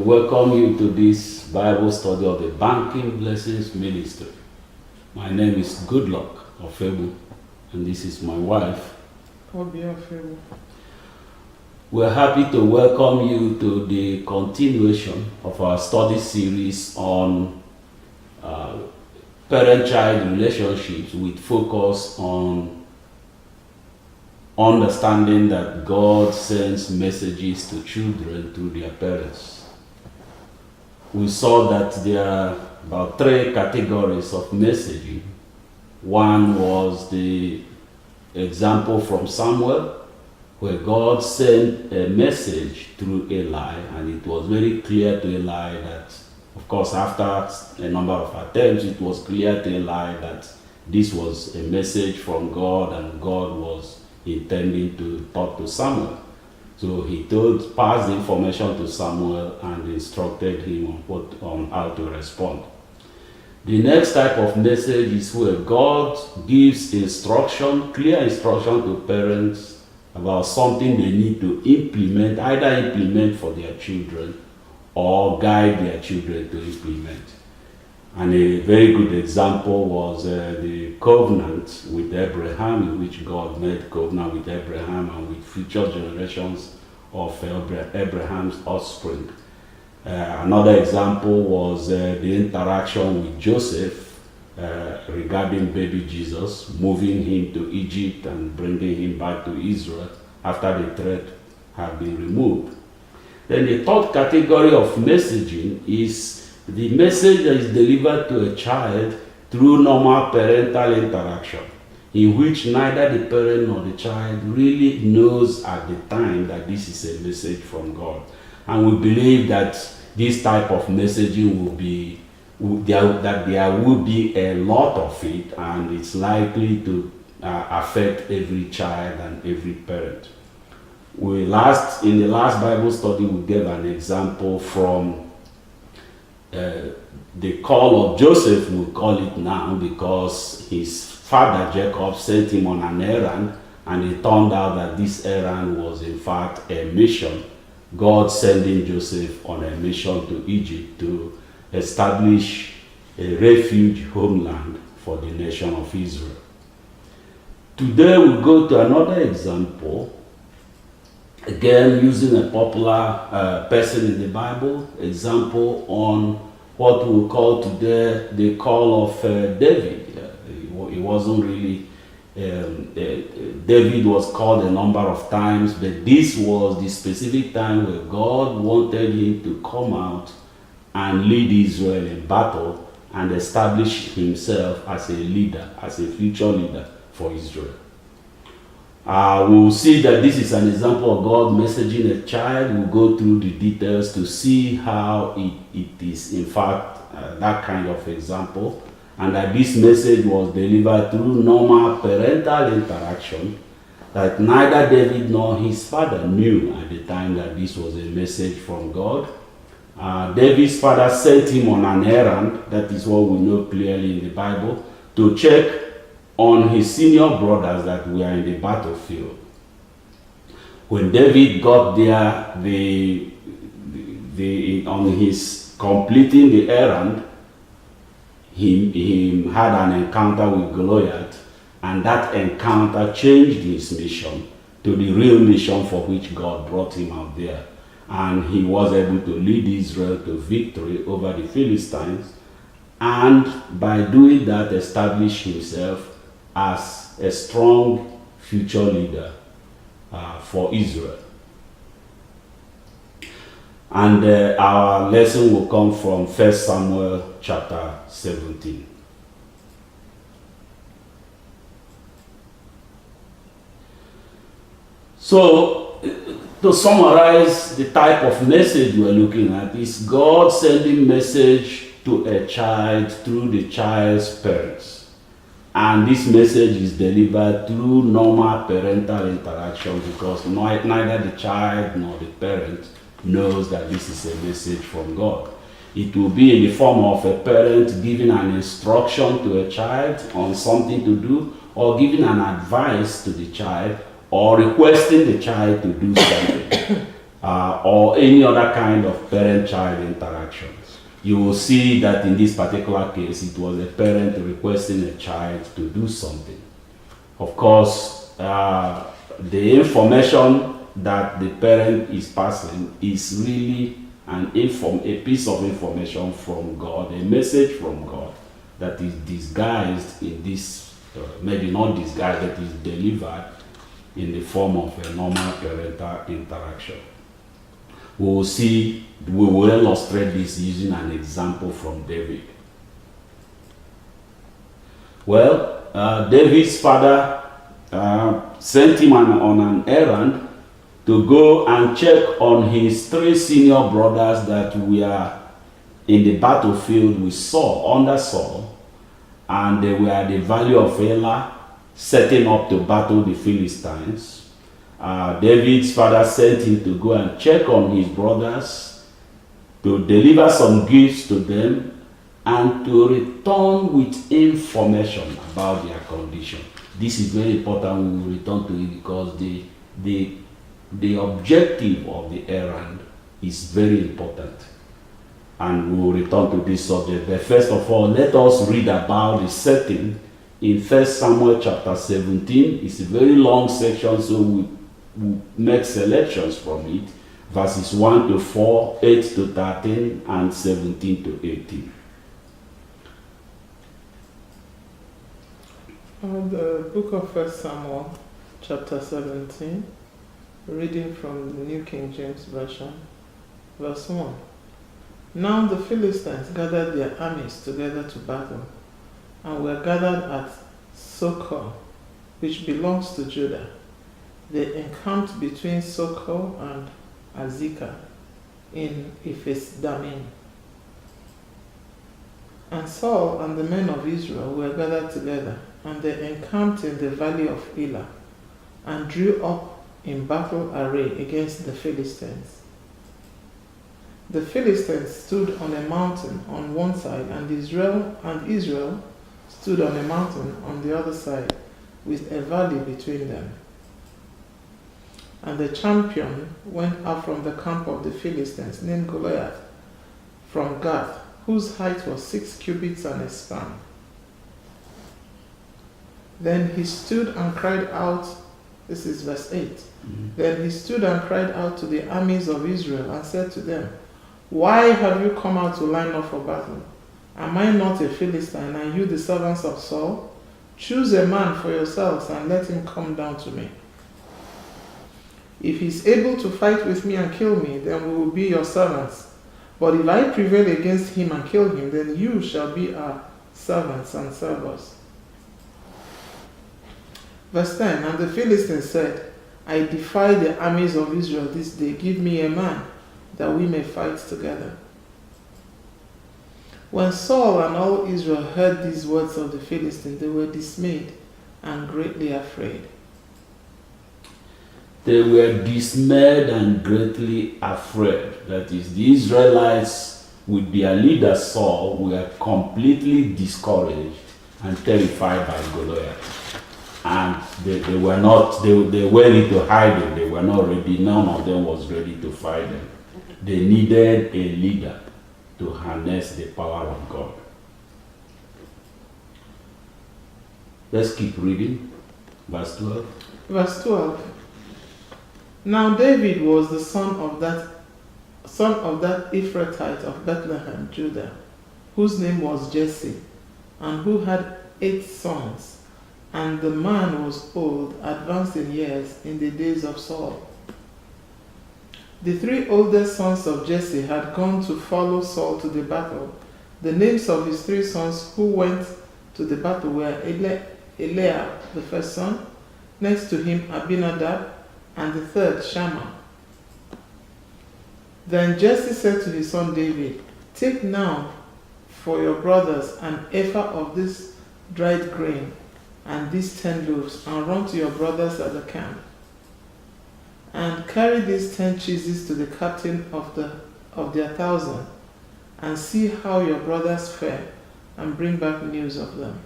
welcome you to this Bible study of the Banking Blessings Ministry. My name is Goodluck Ofebu, and this is my wife. We're happy to welcome you to the continuation of our study series on parent-child relationships with focus on understanding that God sends messages to children through their parents. We saw that there are about 3 categories of messaging. One was the example from Samuel, where God sent a message through Eli, and it was very clear to Eli that, of course, after a number of attempts, it was clear to Eli that this was a message from God, and God was intending to talk to Samuel. So he passed the information to Samuel and instructed him on how to respond. The next type of message is where God gives clear instruction to parents about something they need to implement, either implement for their children or guide their children to implement. And a very good example was the covenant with Abraham, in which God made covenant with Abraham and with future generations of Abraham's offspring. Another example was the interaction with Joseph regarding baby Jesus, moving him to Egypt and bringing him back to Israel after the threat had been removed. Then the third category of messaging is the message that is delivered to a child through normal parental interaction, in which neither the parent nor the child really knows at the time that this is a message from God. And we believe that this type of messaging that there will be a lot of it, and it's likely to affect every child and every parent. In the last Bible study, we gave an example from the call of Joseph, we'll call it now, because his father Jacob sent him on an errand, and it turned out that this errand was in fact a mission. God sending Joseph on a mission to Egypt to establish a refuge homeland for the nation of Israel. Today we'll go to another example, again using a popular person in the Bible, example on what we'll call today the call of David. It wasn't really, David was called a number of times, but this was the specific time where God wanted him to come out and lead Israel in battle and establish himself as a leader, as a future leader for Israel. We'll see that this is an example of God messaging a child. We'll go through the details to see how it is in fact that kind of example, and that this message was delivered through normal parental interaction that neither David nor his father knew at the time that this was a message from God. David's father sent him on an errand, that is what we know clearly in the Bible, to check on his senior brothers that were in the battlefield. When David got there, on his completing the errand, he had an encounter with Goliath, and that encounter changed his mission to the real mission for which God brought him out there. And he was able to lead Israel to victory over the Philistines, and by doing that establish himself as a strong future leader for Israel. And our lesson will come from 1 Samuel chapter 17. So, to summarize, the type of message we're looking at is God sending message to a child through the child's parents. And this message is delivered through normal parental interaction, because neither the child nor the parent knows that this is a message from God. It will be in the form of a parent giving an instruction to a child on something to do, or giving an advice to the child, or requesting the child to do something. or any other kind of parent-child interaction. You will see that in this particular case, it was a parent requesting a child to do something. Of course, the information that the parent is passing is really a piece of information from God, a message from God that is disguised in this, maybe not disguised, that is delivered in the form of a normal parental interaction. We will illustrate this using an example from David. Well, David's father sent him on an errand to go and check on his 3 senior brothers that were in the battlefield with Saul, under Saul, and they were at the valley of Elah, setting up to battle the Philistines. David's father sent him to go and check on his brothers, to deliver some gifts to them, and to return with information about their condition. This is very important. We will return to it because the objective of the errand is very important. And we will return to this subject. But first of all, let us read about the setting in 1 Samuel chapter 17. It's a very long section, so we make selections from it. Verses 1 to 4, 8 to 13, and 17 to 18. The book of 1 Samuel, chapter 17, reading from the New King James Version, verse 1. Now the Philistines gathered their armies together to battle, and were gathered at Socoh, which belongs to Judah. They encamped between Socoh and Azekah in Ephes-Dammim. And Saul and the men of Israel were gathered together, and they encamped in the valley of Elah, and drew up in battle array against the Philistines. The Philistines stood on a mountain on one side, and Israel stood on a mountain on the other side, with a valley between them. And the champion went up from the camp of the Philistines, named Goliath, from Gath, whose height was 6 cubits and a span. Then he stood and cried out, this is verse 8. Then he stood and cried out to the armies of Israel and said to them, Why have you come out to line up for battle? Am I not a Philistine, and you the servants of Saul? Choose a man for yourselves and let him come down to me. If he is able to fight with me and kill me, then we will be your servants. But if I prevail against him and kill him, then you shall be our servants and serve us. Verse 10, And the Philistines said, I defy the armies of Israel this day. Give me a man, that we may fight together. When Saul and all Israel heard these words of the Philistines, they were dismayed and greatly afraid. They were dismayed and greatly afraid. That is, the Israelites, with their leader Saul, were completely discouraged and terrified by Goliath. And they went into hiding. They were not ready. None of them was ready to fight them. They needed a leader to harness the power of God. Let's keep reading. Verse 12. Verse 12. Now David was the son of that Ephrathite of Bethlehem, Judah, whose name was Jesse, and who had 8 sons. And the man was old, advanced in years, in the days of Saul. The 3 oldest sons of Jesse had gone to follow Saul to the battle. The names of his 3 sons who went to the battle were Eliab, the first son, next to him Abinadab, and the third Shammah. Then Jesse said to his son David, Take now for your brothers an ephah of this dried grain, and these 10 loaves, and run to your brothers at the camp. And carry these 10 cheeses to the captain of their 1,000, and see how your brothers fare, and bring back news of them.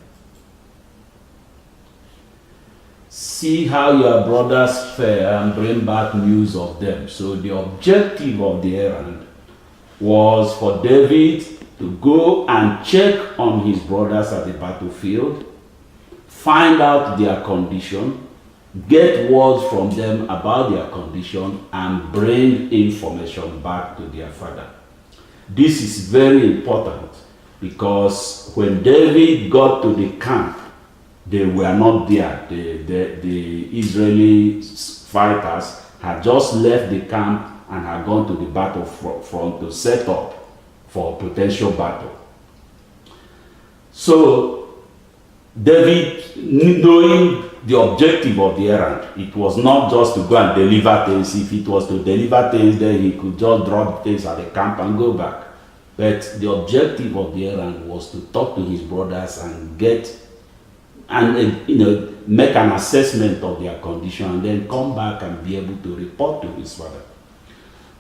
see how your brothers fare and bring back news of them. So the objective of the errand was for David to go and check on his brothers at the battlefield, find out their condition, get words from them about their condition, and bring information back to their father. This is very important because when David got to the camp, they were not there. The Israeli fighters had just left the camp and had gone to the battlefront to set up for a potential battle. So David, knowing the objective of the errand, it was not just to go and deliver things. If it was to deliver things, then he could just drop things at the camp and go back. But the objective of the errand was to talk to his brothers and make an assessment of their condition and then come back and be able to report to his father.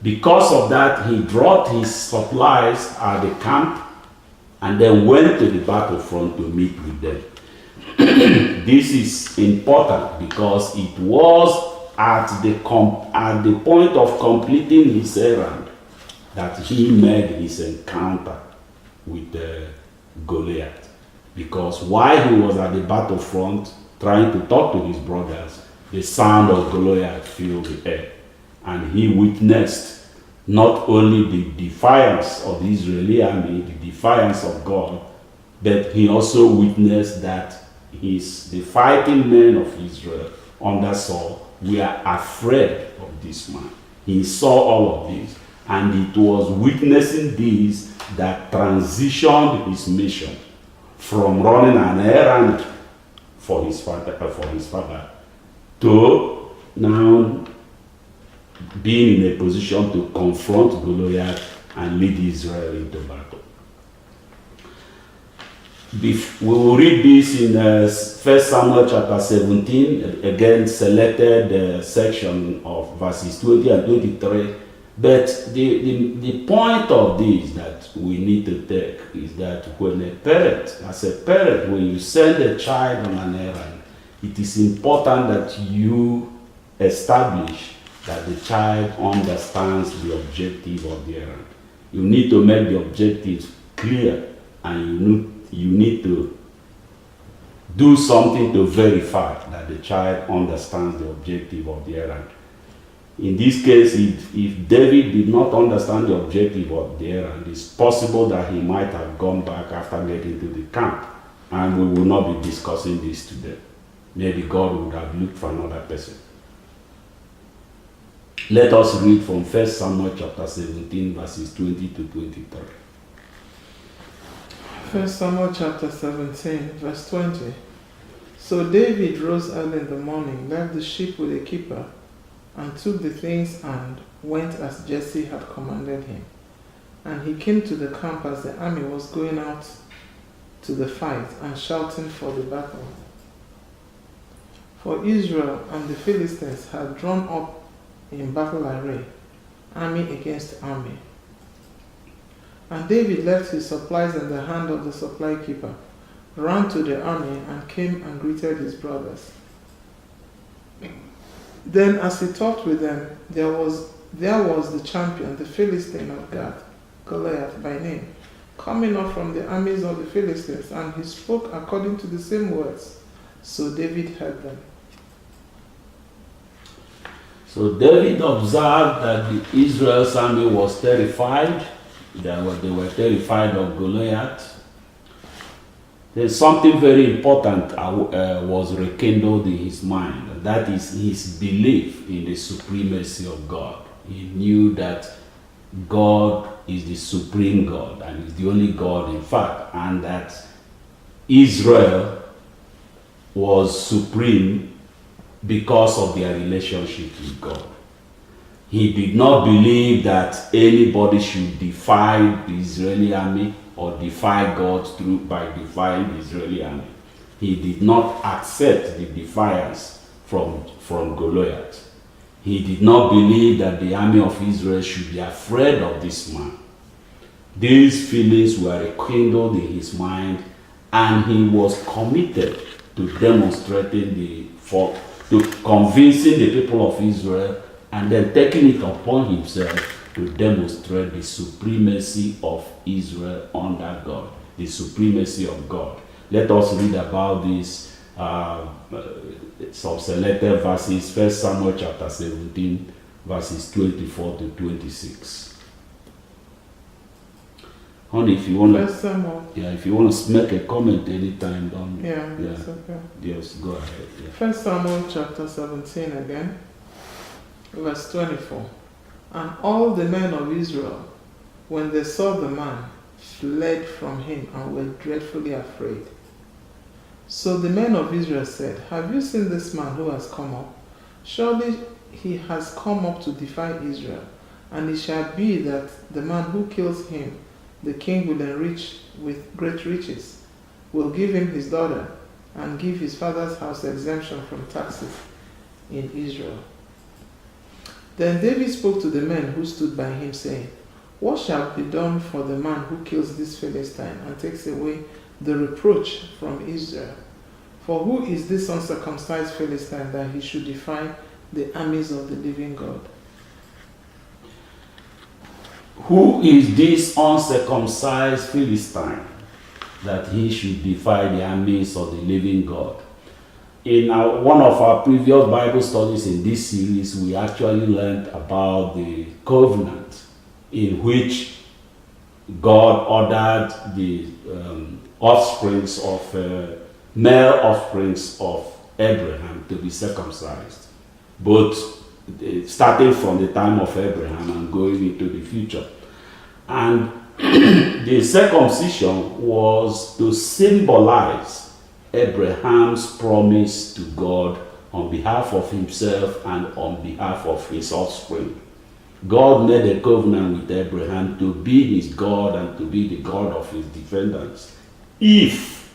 Because of that, he dropped his supplies at the camp and then went to the battlefront to meet with them. This is important because it was at the point of completing his errand that he made his encounter with Goliath. Because while he was at the battlefront trying to talk to his brothers, the sound of Goliath filled the air. And he witnessed not only the defiance of the Israeli army, the defiance of God, but he also witnessed that the fighting men of Israel under Saul were afraid of this man. He saw all of this, and it was witnessing this that transitioned his mission from running an errand for his father to now being in a position to confront Goliath and lead Israel into battle. We will read this in 1 Samuel chapter 17, again selected section of verses 20 and 23. But the point of this that we need to take is that as a parent, when you send a child on an errand, it is important that you establish that the child understands the objective of the errand. You need to make the objectives clear, and you need to do something to verify that the child understands the objective of the errand. In this case, if David did not understand the objective of the errand, it's possible that he might have gone back after getting to the camp. And we will not be discussing this today. Maybe God would have looked for another person. Let us read from 1 Samuel chapter 17, verses 20 to 23. 1 Samuel chapter 17, verse 20. So David rose early in the morning, left the sheep with a keeper, and took the things and went as Jesse had commanded him. And he came to the camp as the army was going out to the fight and shouting for the battle. For Israel and the Philistines had drawn up in battle array, army against army. And David left his supplies in the hand of the supply keeper, ran to the army, and came and greeted his brothers. Then as he talked with them, there was the champion, the Philistine of Gath, Goliath by name, coming up from the armies of the Philistines, and he spoke according to the same words. So David heard them. So David observed that the Israel's army was terrified. They were terrified of Goliath. There's something very important was rekindled in his mind, and that is his belief in the supremacy of God. He knew that God is the supreme God and is the only God in fact, and that Israel was supreme because of their relationship with God. He did not believe that anybody should defy the Israeli army or defy God by defying the Israeli army. He did not accept the defiance from Goliath. He did not believe that the army of Israel should be afraid of this man. These feelings were rekindled in his mind, and he was committed to demonstrating the to convincing the people of Israel, and then taking it upon himself to demonstrate the supremacy of Israel under God, the supremacy of God. Let us read about this, some selected verses, 1 Samuel chapter 17, verses 24 to 26. Honey, if you want to, if you want to make a comment anytime, don't. That's okay. Yes, go ahead. Yeah. 1 Samuel chapter 17 again, verse 24. And all the men of Israel, when they saw the man, fled from him and were dreadfully afraid. So the men of Israel said, Have you seen this man who has come up? Surely he has come up to defy Israel. And it shall be that the man who kills him, the king will enrich with great riches, will give him his daughter, and give his father's house exemption from taxes in Israel. Then David spoke to the men who stood by him, saying, What shall be done for the man who kills this Philistine and takes away the reproach from Israel? For who is this uncircumcised Philistine that he should defy the armies of the living God? Who is this uncircumcised Philistine that he should defy the armies of the living God? In one of our previous Bible studies in this series, we actually learned about the covenant in which God ordered the male offsprings of Abraham to be circumcised, both starting from the time of Abraham and going into the future. And the circumcision was to symbolize Abraham's promise to God on behalf of himself and on behalf of his offspring. God made a covenant with Abraham to be his God and to be the God of his descendants, if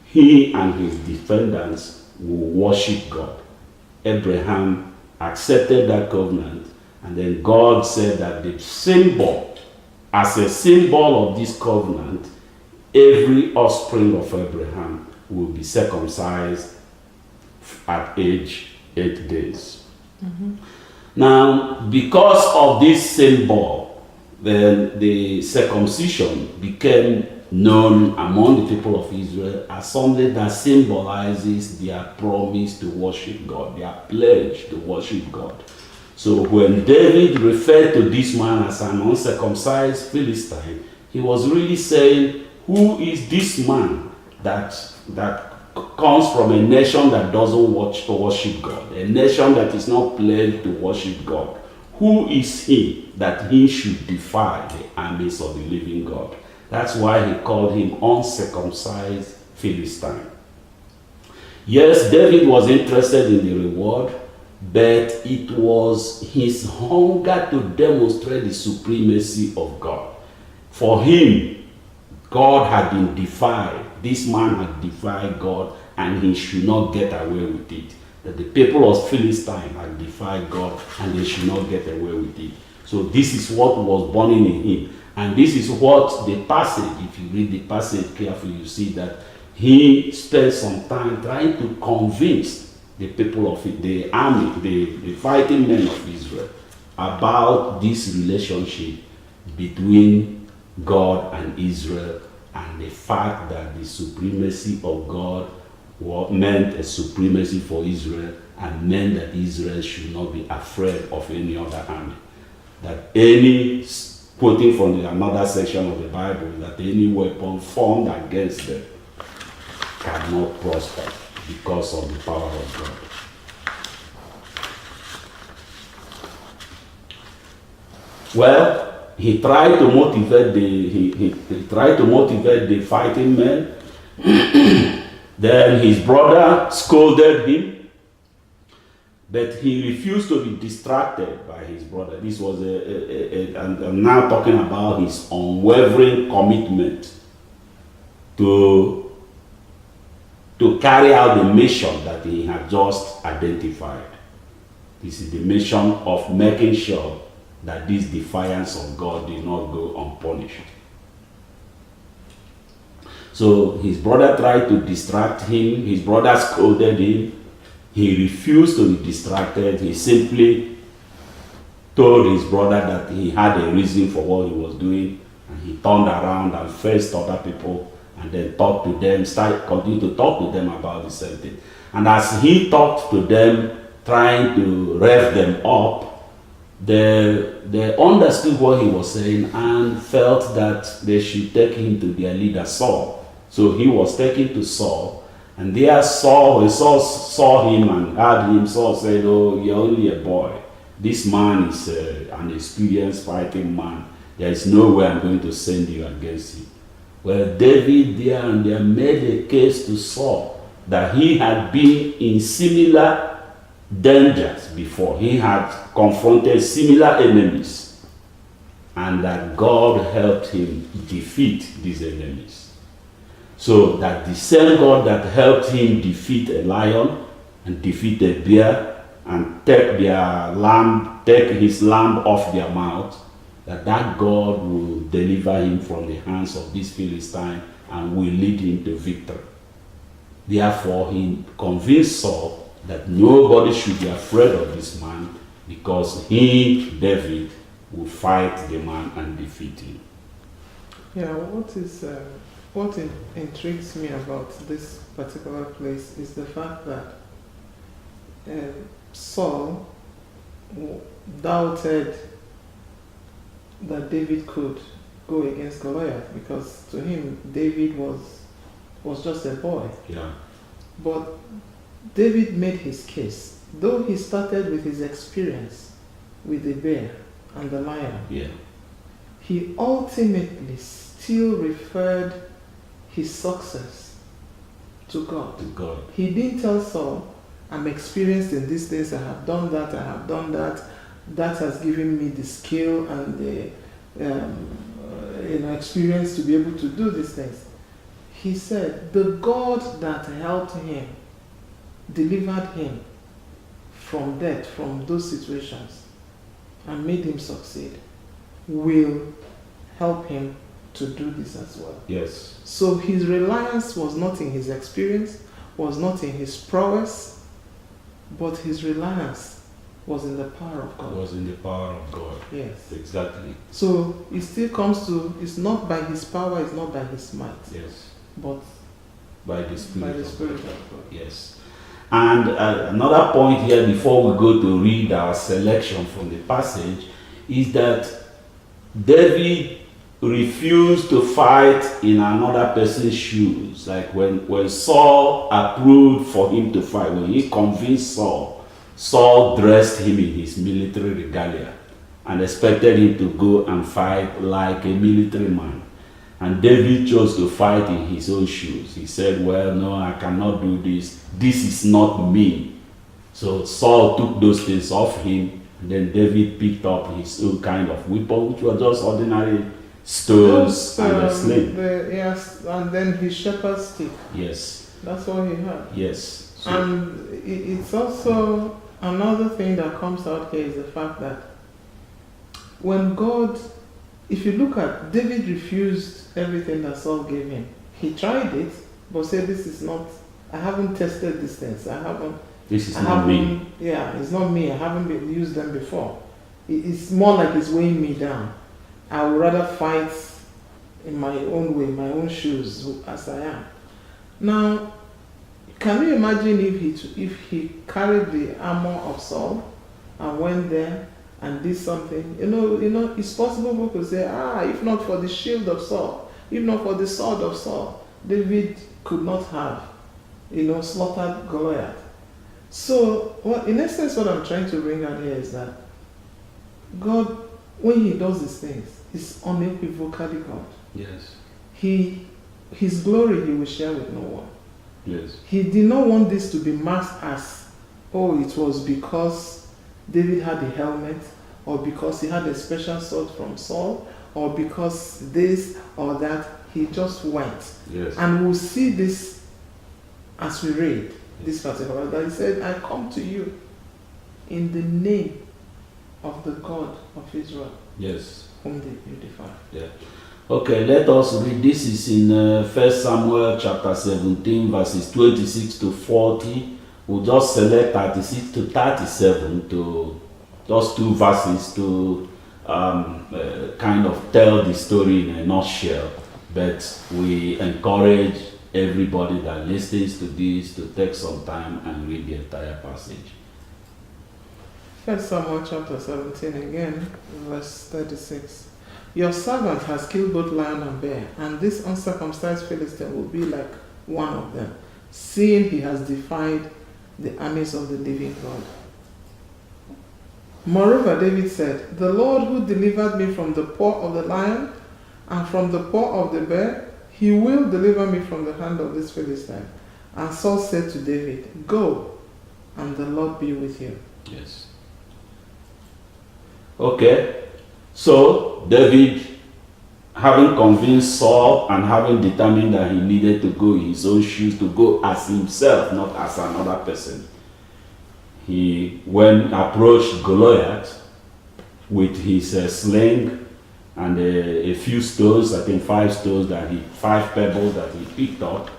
he and his descendants will worship God. Abraham accepted that covenant, and then God said that the symbol, as a symbol of this covenant, every offspring of Abraham will be circumcised at age 8 days. Mm-hmm. Now, because of this symbol, then the circumcision became known among the people of Israel as something that symbolizes their promise to worship God, their pledge to worship God. So when David referred to this man as an uncircumcised Philistine, he was really saying, who is this man that comes from a nation that doesn't worship God, a nation that is not pledged to worship God? Who is he that he should defy the armies of the living God? That's why he called him uncircumcised Philistine. Yes, David was interested in the reward, but it was his hunger to demonstrate the supremacy of God. For him, God had been defied. This man had defied God, and he should not get away with it. That the people of Philistine had defied God, and they should not get away with it. So this is what was burning in him. And this is what the passage, if you read the passage carefully, you see that he spent some time trying to convince the people of the army, the fighting men of Israel, about this relationship between God and Israel, and the fact that the supremacy of God meant a supremacy for Israel, and meant that Israel should not be afraid of any other army. That any, quoting from another section of the Bible, that any weapon formed against them cannot prosper because of the power of God. Well, he tried to motivate the fighting men. Then his brother scolded him, but he refused to be distracted by his brother. This was and I'm now talking about his unwavering commitment to carry out the mission that he had just identified. This is the mission of making sure that this defiance of God did not go unpunished. So his brother tried to distract him. His brother scolded him, he refused to be distracted. He simply told his brother that he had a reason for what he was doing, and he turned around and faced other people and then talked to them, continued to talk to them about the same thing. And as he talked to them, trying to rev them up, they understood what he was saying and felt that they should take him to their leader Saul. So he was taken to Saul, and there Saul saw him and heard him. Saul said, "Oh, you're only a boy. This man is an experienced fighting man. There is no way I'm going to send you against him." Well, David there and there made a case to Saul that he had been in similar dangers before. He had confronted similar enemies, and that God helped him defeat these enemies. So that the same God that helped him defeat a lion and defeat a bear and take his lamb off their mouth, that God will deliver him from the hands of this Philistine and will lead him to victory. Therefore, he convinced Saul that nobody should be afraid of this man, because he, David, will fight the man and defeat him. Yeah, what intrigues me about this particular place is the fact that Saul doubted that David could go against Goliath, because to him David was just a boy. Yeah. But David made his case, though he started with his experience with the bear and the lion. Yeah. He ultimately still referred his success to God. To God. He didn't tell Saul, "I'm experienced in these things, I have done that, I have done that. That has given me the skill and the experience to be able to do these things." He said, the God that helped him, delivered him from death, from those situations, and made him succeed, will help him to do this as well. Yes. So his reliance was not in his experience, was not in his prowess, but his reliance was in the power of God. Was in the power of God. Yes. Exactly. So it still comes to, it's not by his power, it's not by his might. Yes. But by the Spirit, of God. Yes. And another point here before we go to read our selection from the passage is that David refused to fight in another person's shoes. Like when Saul approved for him to fight, when he convinced Saul, Saul dressed him in his military regalia and expected him to go and fight like a military man. And David chose to fight in his own shoes. He said, "Well, no, I cannot do this. This is not me." So Saul took those things off him, and then David picked up his own kind of weapon, which were just ordinary stones and a sling. Yes, and then his shepherd's stick. Yes. That's what he had. Yes. So, and it's also another thing that comes out here is the fact that when God, if you look at David, refused everything that Saul gave him. He tried it, but said, "This is not. I haven't tested these things. This is not me." Yeah, it's not me. I haven't used them before. It's more like it's weighing me down. I would rather fight in my own way, my own shoes, as I am. Now, can you imagine if he carried the armor of Saul and went there and did something? You know, it's possible to say, if not for the shield of Saul, if not for the sword of Saul, David could not have, slaughtered Goliath. So, in essence, what I'm trying to bring out here is that God, when he does these things, is unequivocally God. Yes. His glory he will share with no one. Yes. He did not want this to be masked as, it was because David had a helmet, or because he had a special sword from Saul, or because this or that. He just went. Yes. And we'll see this as we read this particular, that he said, "I come to you in the name of the God of Israel." Yes. Whom you defy. Yeah. Okay, let us read. This is in 1 Samuel chapter 17, verses 26 to 40. We'll just select 36 to 37 to just two verses to kind of tell the story in a nutshell. But we encourage everybody that listens to this to take some time and read the entire passage. 1 Samuel chapter 17 again, verse 36. Your servant has killed both lion and bear, and this uncircumcised Philistine will be like one of them, seeing he has defied the armies of the living God. Moreover, David said, the Lord who delivered me from the paw of the lion and from the paw of the bear, he will deliver me from the hand of this Philistine. And Saul said to David, go, and the Lord be with you. Yes. Okay. So, David, having convinced Saul and having determined that he needed to go in his own shoes, to go as himself, not as another person, he approached Goliath with his sling and a few stones, I think 5 stones five pebbles that he picked up.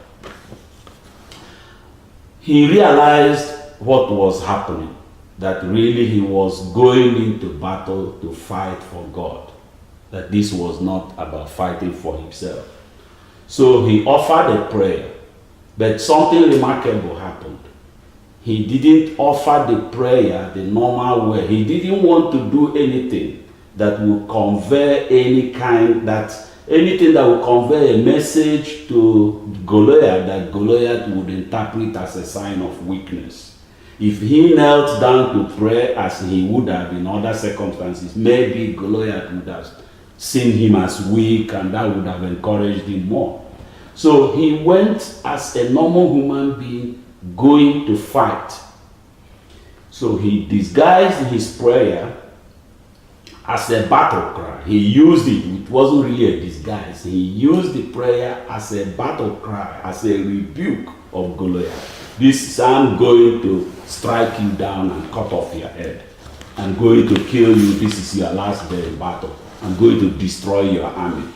He realized what was happening, that really he was going into battle to fight for God, that this was not about fighting for himself. So he offered a prayer, but something remarkable happened. He didn't offer the prayer the normal way. He didn't want to do anything that would convey anything that would convey a message to Goliath that Goliath would interpret as a sign of weakness. If he knelt down to pray as he would have in other circumstances, maybe Goliath would have seen him as weak, and that would have encouraged him more. So he went as a normal human being going to fight. So he disguised his prayer as a battle cry. He used it. It wasn't really a disguise. He used the prayer as a battle cry, as a rebuke of Goliath. This is, I'm going to strike you down and cut off your head. I'm going to kill you. This is your last day in battle. I'm going to destroy your army.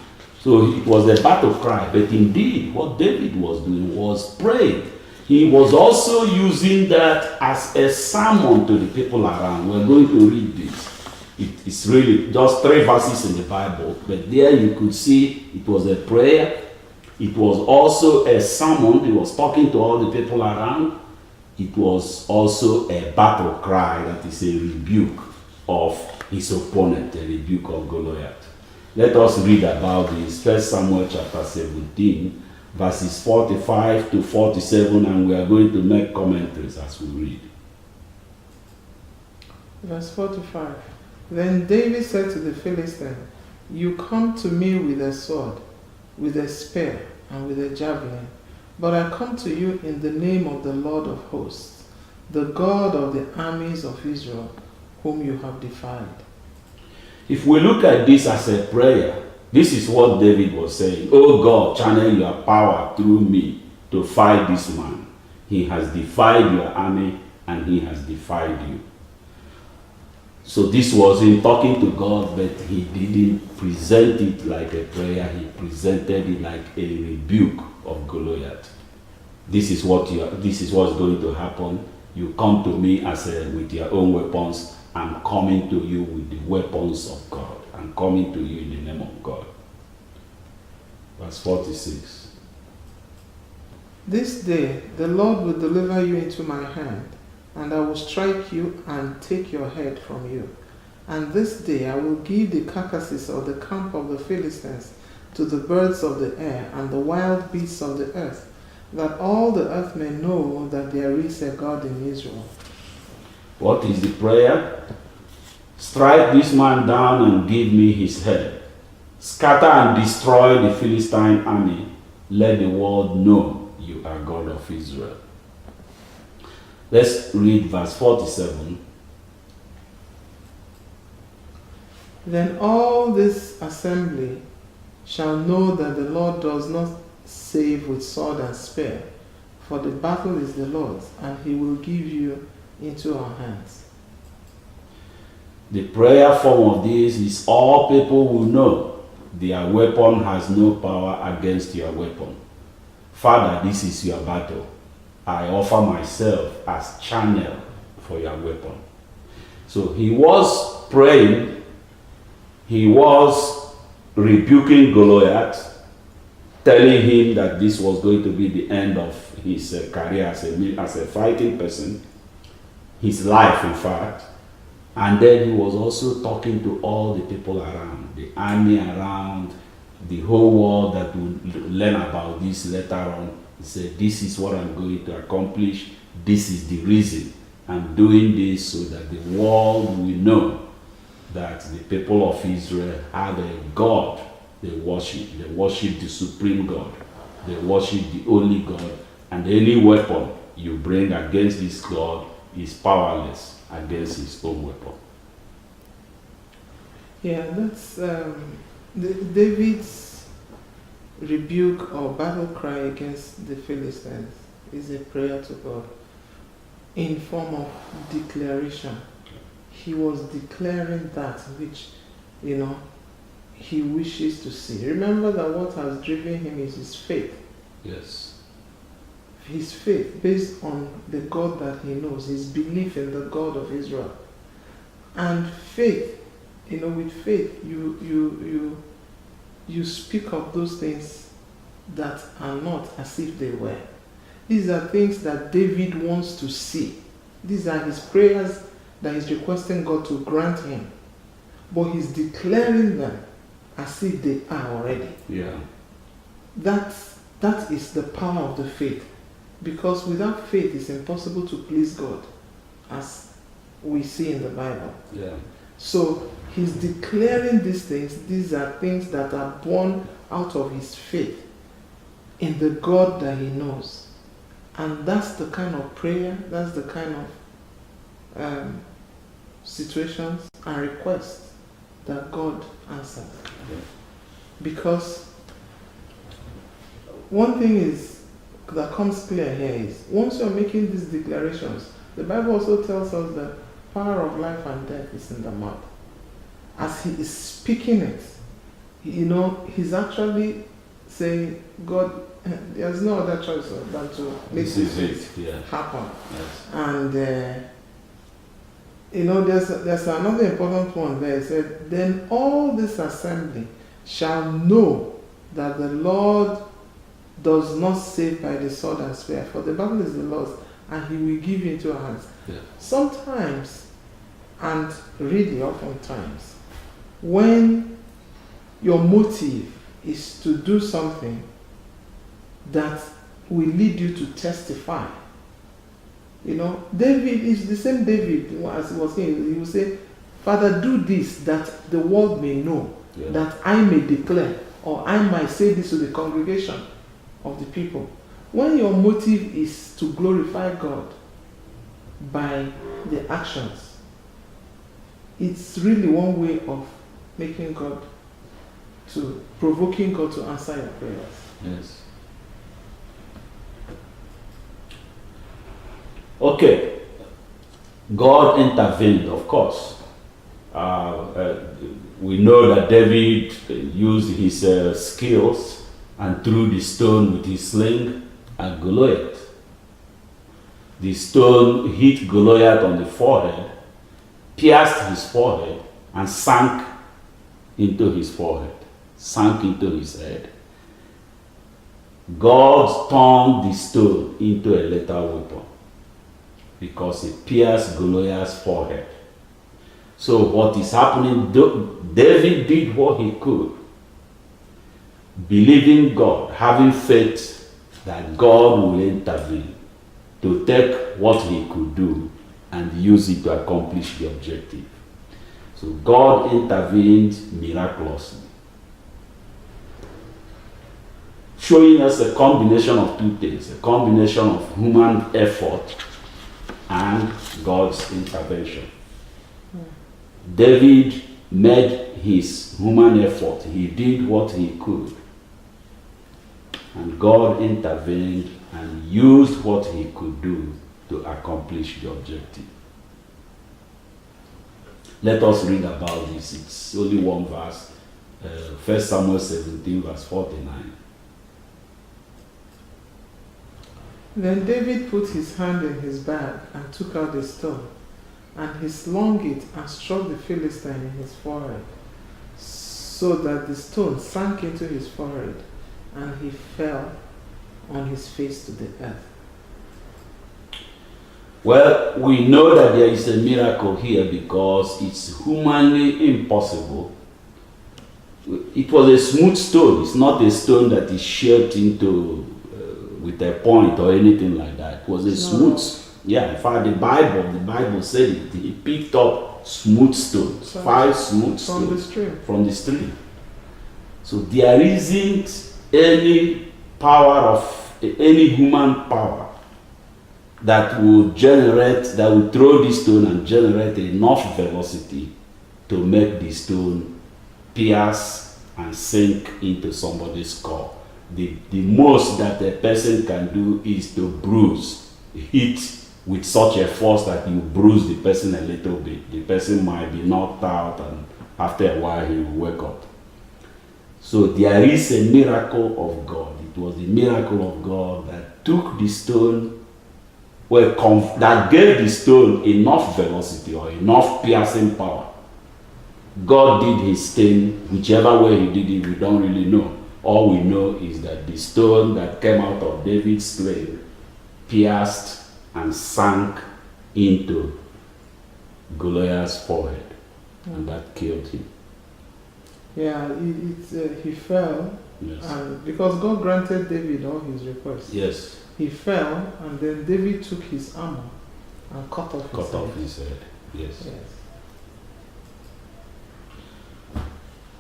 So it was a battle cry. But indeed, what David was doing was praying. He was also using that as a sermon to the people around. We're going to read this. It's really just 3 verses in the Bible, but there you could see it was a prayer. It was also a sermon. He was talking to all the people around. It was also a battle cry, that is a rebuke of his opponent, a rebuke of Goliath. Let us read about this. 1 Samuel chapter 17, verses 45 to 47, and we are going to make commentaries as we read. Verse 45. Then David said to the Philistine, you come to me with a sword, with a spear, and with a javelin, but I come to you in the name of the Lord of hosts, the God of the armies of Israel, whom you have defied. If we look at this as a prayer, this is what David was saying. Oh God, channel your power through me to fight this man. He has defied your army and he has defied you. So this was him talking to God, but he didn't present it like a prayer. He presented it like a rebuke of Goliath. This is what's going to happen. You come to me with your own weapons. I'm coming to you with the weapons of God. I'm coming to you in the name of God. Verse 46. This day the Lord will deliver you into my hand, and I will strike you and take your head from you. And this day I will give the carcasses of the camp of the Philistines to the birds of the air and the wild beasts of the earth, that all the earth may know that there is a God in Israel. What is the prayer? Strike this man down and give me his head. Scatter and destroy the Philistine army. Let the world know you are God of Israel. Let's read verse 47. Then all this assembly shall know that the Lord does not save with sword and spear, for the battle is the Lord's, and he will give you into our hands. The prayer form of this is all people will know their weapon has no power against your weapon. Father, this is your battle. I offer myself as channel for your weapon. So he was praying, he was rebuking Goliath, telling him that this was going to be the end of his career as a fighting person, his life in fact. And then he was also talking to all the people around, the army around, the whole world that would learn about this later on. He said, this is what I'm going to accomplish. This is the reason I'm doing this, so that the world will know that the people of Israel have a God they worship. They worship the supreme God. They worship the only God. And any weapon you bring against this God is powerless against his own weapon. Yeah, that's David's rebuke or battle cry against the Philistines is a prayer to God in form of declaration. He was declaring that which, he wishes to see. Remember that what has driven him is his faith. Yes. His faith based on the God that he knows, his belief in the God of Israel. And faith, with faith, you speak of those things that are not as if they were. These are things that David wants to see. These are his prayers that he's requesting God to grant him. But he's declaring them as if they are already. Yeah. That is the power of the faith. Because without faith, it's impossible to please God, as we see in the Bible. Yeah. So he's declaring these things. These are things that are born out of his faith in the God that he knows. And that's the kind of prayer, that's the kind of situations and requests that God answers. Yeah. Because one thing is that comes clear here is, once you're making these declarations, the Bible also tells us that power of life and death is in the mouth. As he is speaking it, he's actually saying, God, there's no other choice than to make this happen. Yes. And there's another important one there. It said, then all this assembly shall know that the Lord does not save by the sword and spear, for the battle is the Lord's, and he will give you into our hands. Yeah. Sometimes, and really oftentimes, when your motive is to do something that will lead you to testify. David is the same David as he was saying. He will say, Father, do this that the world may know, that I may declare, or I might say this to the congregation of the people. When your motive is to glorify God by the actions, it's really one way of provoking God to answer your prayers. Yes. Okay. God intervened, of course. We know that David used his skills and threw the stone with his sling at Goliath. The stone hit Goliath on the forehead, pierced his forehead, and sank into his forehead, sank into his head. God turned the stone into a lethal weapon because it pierced Goliath's forehead. So what is happening, David did what he could, believing God, having faith that God will intervene to take what he could do and use it to accomplish the objective. So God intervened miraculously, showing us a combination of two things, a combination of human effort and God's intervention. David made his human effort. He did what he could. And God intervened and used what he could do to accomplish the objective. Let us read about this. It's only one verse. 1 Samuel 17, verse 49. Then David put his hand in his bag and took out a stone, and he slung it and struck the Philistine in his forehead, so that the stone sank into his forehead, and he fell on his face to the earth. Well, we know that there is a miracle here because it's humanly impossible. It was a smooth stone. It's not a stone that is shaped into with a point or anything like that. It was a smooth. Yeah, in fact, the Bible said it. He picked up smooth stones, 5 smooth stones from the stream. So there isn't any power of any human power that will throw this stone and generate enough velocity to make the stone pierce and sink into somebody's skull. The most that a person can do is to hit with such a force that you bruise the person a little bit. The person might be knocked out, and after a while he will wake up. So there is a miracle of God. It was the miracle of God that took the stone, that gave the stone enough velocity or enough piercing power. God did his thing, whichever way he did it, we don't really know. All we know is that the stone that came out of David's sling pierced and sank into Goliath's forehead, and that killed him. Yeah, he fell, yes. And because God granted David all his requests. Yes. He fell, and then David took his armor and cut off his head. Yes. Yes.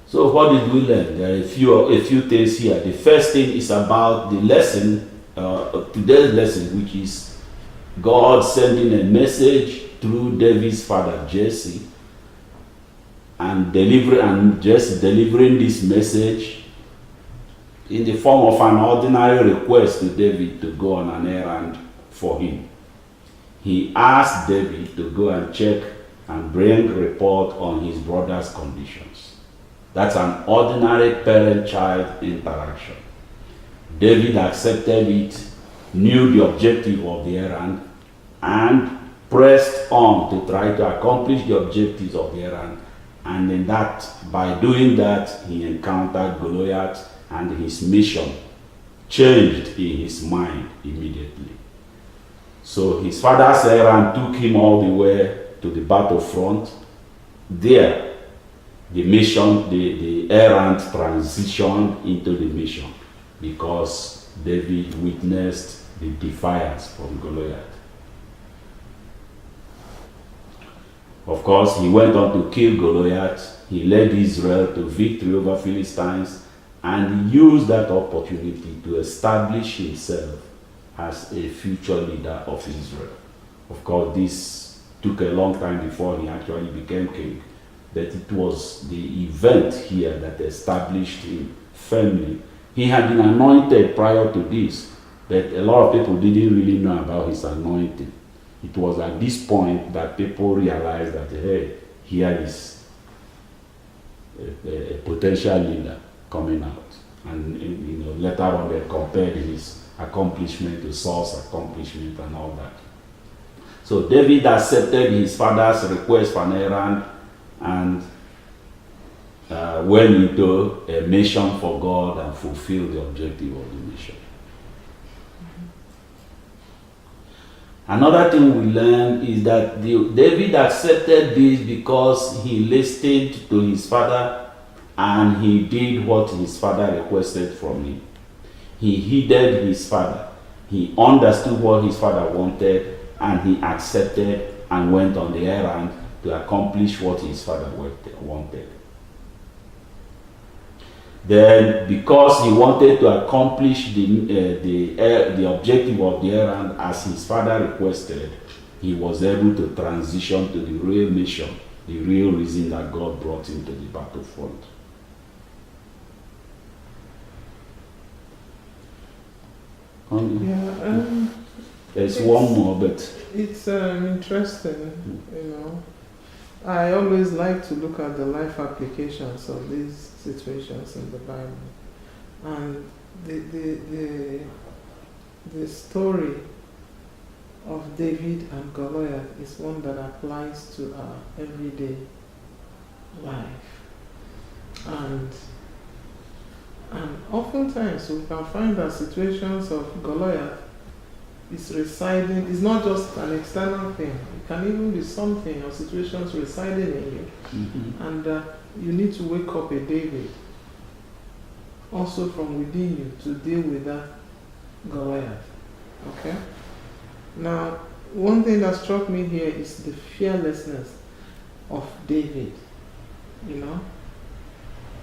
So what did we learn? There are a few things here. The first thing is about the lesson, today's lesson, which is God sending a message through David's father Jesse, and Jesse delivering this message in the form of an ordinary request to David to go on an errand for him. He asked David to go and check and bring a report on his brother's conditions. That's an ordinary parent-child interaction. David accepted it, knew the objective of the errand, and pressed on to try to accomplish the objectives of the errand. And in that, by doing that, he encountered Goliath, and his mission changed in his mind immediately. So his father's errand took him all the way to the battlefront. There, the mission, the errand transitioned into the mission because David witnessed the defiance from Goliath. Of course, he went on to kill Goliath. He led Israel to victory over Philistines, and he used that opportunity to establish himself as a future leader of Israel. Of course, this took a long time before he actually became king. But it was the event here that established him firmly. He had been anointed prior to this, but a lot of people didn't really know about his anointing. It was at this point that people realized that, hey, here is a potential leader coming out. And later on they compared his accomplishment to Saul's accomplishment and all that. So David accepted his father's request for an errand and went into a mission for God and fulfilled the objective of the mission. Another thing we learned is that David accepted this because he listened to his father and he did what his father requested from him. He heeded his father. He understood what his father wanted, and he accepted and went on the errand to accomplish what his father wanted. Then, because he wanted to accomplish the objective of the errand as his father requested, he was able to transition to the real mission, the real reason that God brought him to the battlefront. There's one more, but it's interesting, I always like to look at the life applications of these situations in the Bible, and the story of David and Goliath is one that applies to our everyday life. And oftentimes we can find that situations of Goliath is residing, it's not just an external thing, it can even be something or situations residing in you. Mm-hmm. And you need to wake up a David also from within you to deal with that Goliath. Okay? Now, one thing that struck me here is the fearlessness of David. You know?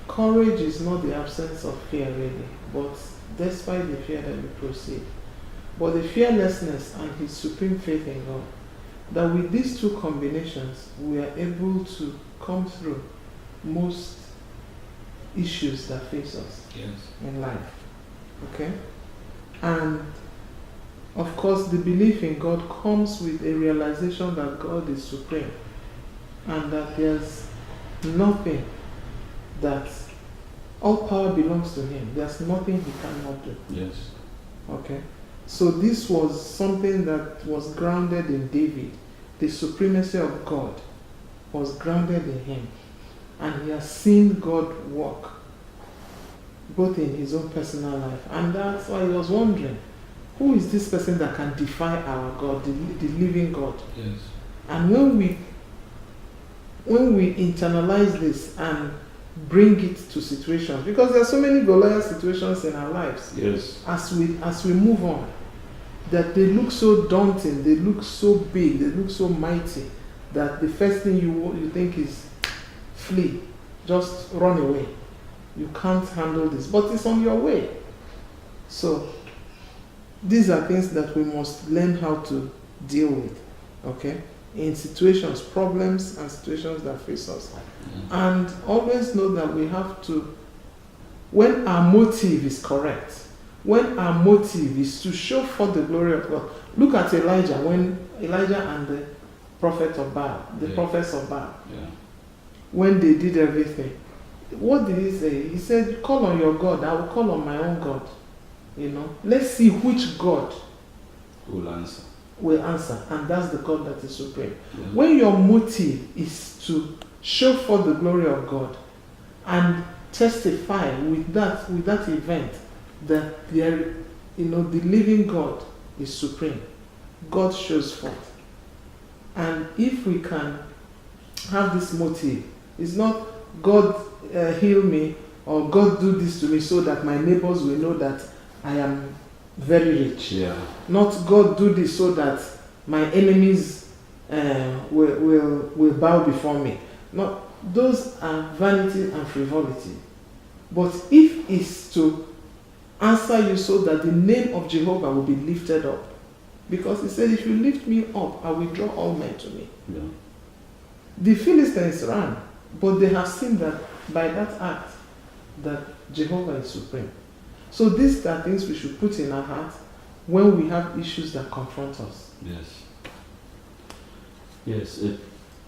Courage is not the absence of fear, really, but despite the fear that you proceed. But the fearlessness and his supreme faith in God, that with these two combinations, we are able to come through most issues that face us in life. Okay? And of course, the belief in God comes with a realization that God is supreme and that there's nothing that all power belongs to him. There's nothing he cannot do. Yes. Okay? So this was something that was grounded in David. The supremacy of God was grounded in him. And he has seen God work both in his own personal life. And that's why he was wondering, who is this person that can defy our God, the living God? Yes. And when we internalize this and bring it to situations, because there are so many Goliath situations in our lives. Yes. As we move on, that they look so daunting, they look so big, they look so mighty, that the first thing you think is flee, just run away. You can't handle this, but it's on your way. So these are things that we must learn how to deal with, okay? In situations, problems and situations that face us. Mm-hmm. And always know that we have to, when our motive is correct, when our motive is to show forth the glory of God. Look at Elijah, when Elijah and the prophet of Baal, the prophets of Baal, when they did everything, what did he say? He said, call on your God, I will call on my own God. You know, let's see which God Will answer. And that's the God that is supreme. Yeah. When your motive is to show forth the glory of God and testify with that event that the living God is supreme, God shows forth. And if we can have this motive, it's not God heal me or God do this to me so that my neighbors will know that I am very rich. Yeah. Not God do this so that my enemies will bow before me. Not, those are vanity and frivolity. But if it's to answer you so that the name of Jehovah will be lifted up, because he said, if you lift me up, I will draw all men to me. Yeah. The Philistines ran, but they have seen that by that act that Jehovah is supreme. So these are things we should put in our hearts when we have issues that confront us. Yes. Yes.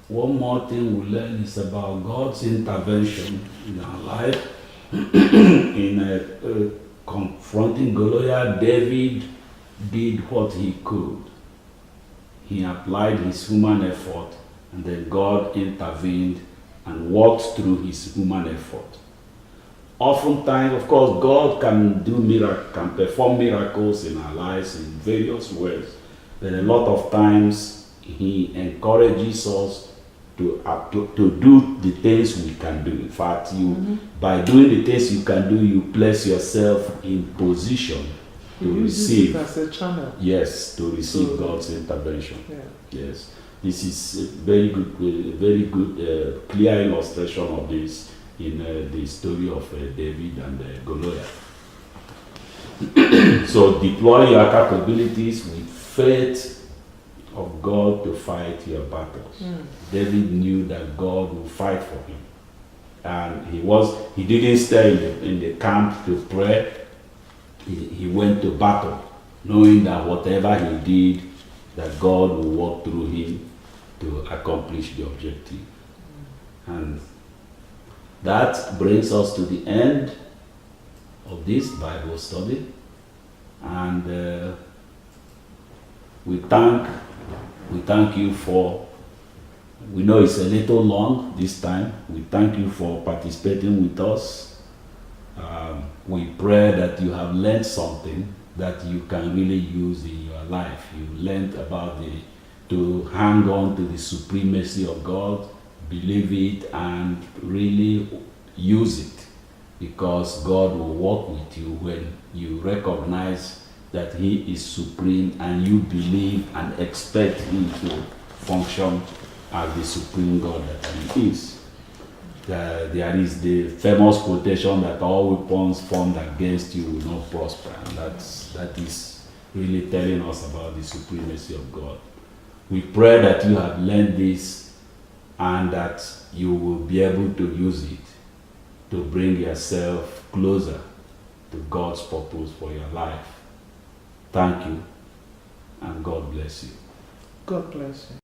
One more thing we learn is about God's intervention in our life. In confronting Goliath, David did what he could. He applied his human effort, and then God intervened and worked through his human effort. Oftentimes, of course, God can perform miracles in our lives in various ways, but a lot of times he encourages us to do the things we can do. In fact, by doing the things you can do, you place yourself in position to receive. It as a channel. Yes, to receive God's intervention. Yeah. Yes, this is a very good, clear illustration of this in the story of David and Goliath. So deploy your capabilities with faith of God to fight your battles. David knew that God will fight for him, and he didn't stay in the camp to pray. He went to battle, knowing that whatever he did, that God will work through him to accomplish the objective. And that brings us to the end of this Bible study. And We thank you for, we know it's a little long this time. We thank you for participating with us. We pray that you have learned something that you can really use in your life. You learned about to hang on to the supremacy of God, believe it, and really use it, because God will work with you when you recognize that He is supreme and you believe and expect Him to function as the supreme God that He is. There is the famous quotation that all weapons formed against you will not prosper, and that is really telling us about the supremacy of God. We pray that you have learned this and that you will be able to use it to bring yourself closer to God's purpose for your life. Thank you, and God bless you. God bless you.